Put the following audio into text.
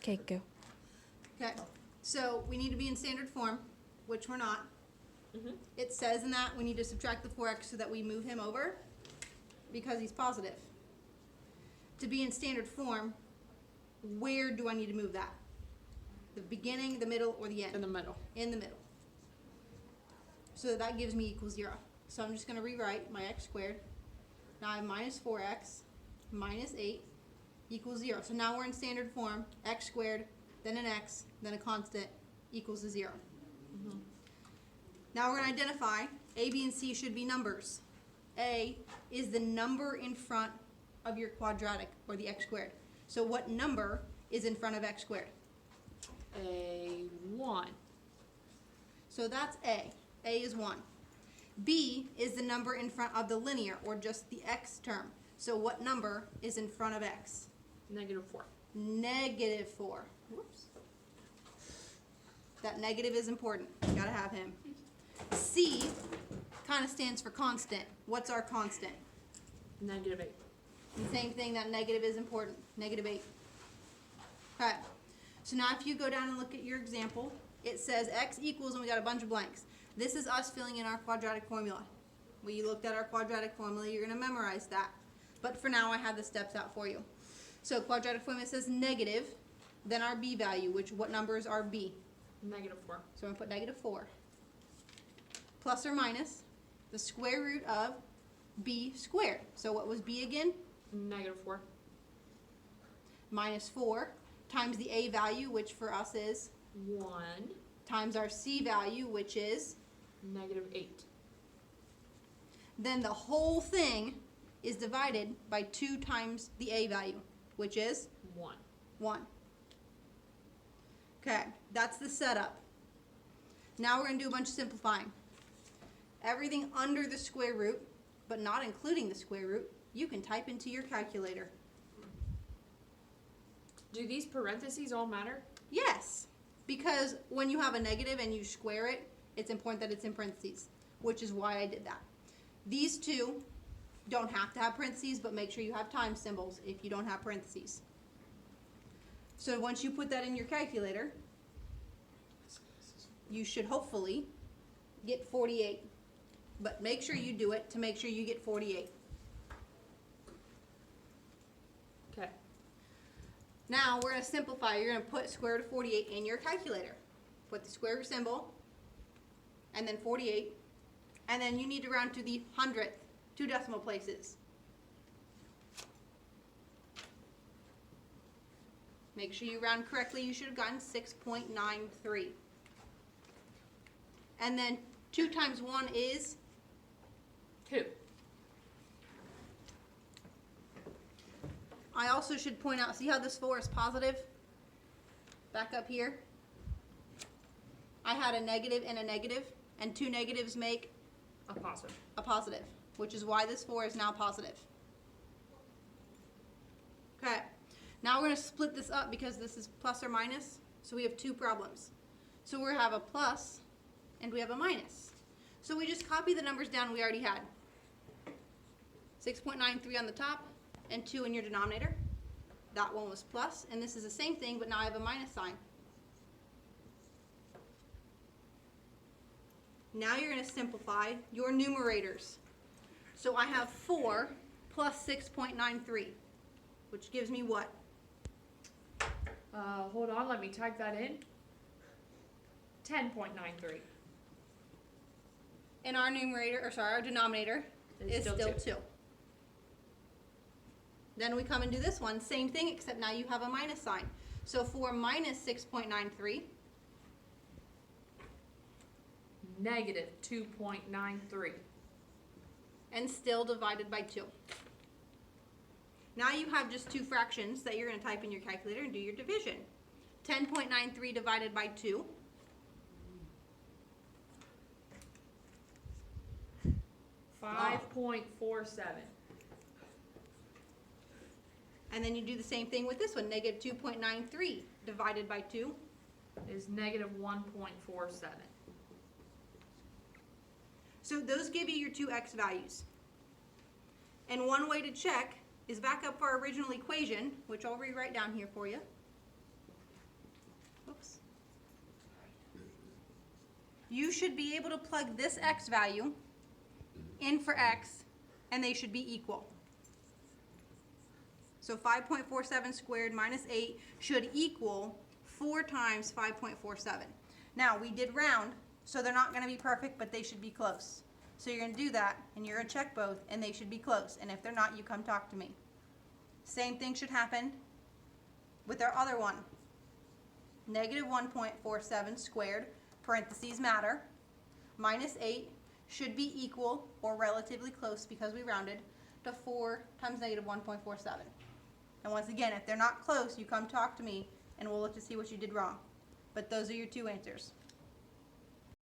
Okay, go. Okay, so we need to be in standard form, which we're not. It says in that we need to subtract the 4x so that we move him over because he's positive. To be in standard form, where do I need to move that? The beginning, the middle, or the end? In the middle. In the middle. So that gives me equals 0. So I'm just going to rewrite my x squared. Now I have minus 4x minus 8 equals 0. So now we're in standard form. X squared, then an x, then a constant equals a 0. Now we're going to identify a, b, and c should be numbers. A is the number in front of your quadratic, or the x squared. So what number is in front of x squared? A 1. So that's A. A is 1. B is the number in front of the linear, or just the x term. So what number is in front of x? Negative 4. Negative 4. Whoops. That negative is important. You gotta have him. C kind of stands for constant. What's our constant? Negative 8. The same thing, that negative is important. Negative 8. Okay. So now if you go down and look at your example, it says x equals, and we got a bunch of blanks. This is us filling in our quadratic formula. We looked at our quadratic formula. You're going to memorize that. But for now, I have the steps out for you. So quadratic formula says negative, then our b value, which what numbers are b? Negative 4. So I'm going to put negative 4. Plus or minus the square root of b squared. So what was b again? Negative 4. Minus 4 times the a value, which for us is 1. times our c value, which is Negative 8. then the whole thing is divided by 2 times the a value, which is 1. 1. Okay, that's the setup. Now we're going to do a bunch of simplifying. Everything under the square root, but not including the square root, you can type into your calculator. Do these parentheses all matter? Yes, because when you have a negative and you square it, it's important that it's in parentheses, which is why I did that. These two don't have to have parentheses, but make sure you have time symbols if you don't have parentheses. So once you put that in your calculator, you should hopefully get 48. But make sure you do it to make sure you get 48. Okay. Now we're going to simplify. You're going to put square root of 48 in your calculator. Put the square root symbol, and then 48. And then you need to round to the 100th, 2 decimal places. Make sure you round correctly. You should have gotten 6.93. And then 2 times 1 is 2. I also should point out, see how this 4 is positive? Back up here. I had a negative and a negative, and 2 negatives make A positive. a positive, which is why this 4 is now positive. Okay, now we're going to split this up because this is plus or minus, so we have 2 problems. So we have a plus and we have a minus. So we just copy the numbers down we already had. 6.93 on the top and 2 in your denominator. That one was plus, and this is the same thing, but now I have a minus sign. Now you're going to simplify your numerators. So I have 4 plus 6.93, which gives me what? Hold on, let me type that in. 10.93. And our numerator, or sorry, our denominator is still 2. Then we come and do this one, same thing, except now you have a minus sign. So 4 minus 6.93. Negative 2.93. And still divided by 2. Now you have just 2 fractions that you're going to type in your calculator and do your division. 10.93 divided by 2. $5.47. And then you do the same thing with this one. Negative 2.93 divided by 2 is negative 1.47. So those give you your 2 x values. And one way to check is back up our original equation, which I'll rewrite down here for you. you should be able to plug this x value in for x, and they should be equal. So 5.47 squared minus 8 should equal 4 times 5.47. Now, we did round, so they're not going to be perfect, but they should be close. So you're going to do that, and you're going to check both, and they should be close. And if they're not, you come talk to me. Same thing should happen with our other one. Negative 1.47 squared, parentheses matter, minus 8 should be equal or relatively close, because we rounded, to 4 times negative 1.47. And once again, if they're not close, you come talk to me, and we'll look to see what you did wrong. But those are your two answers.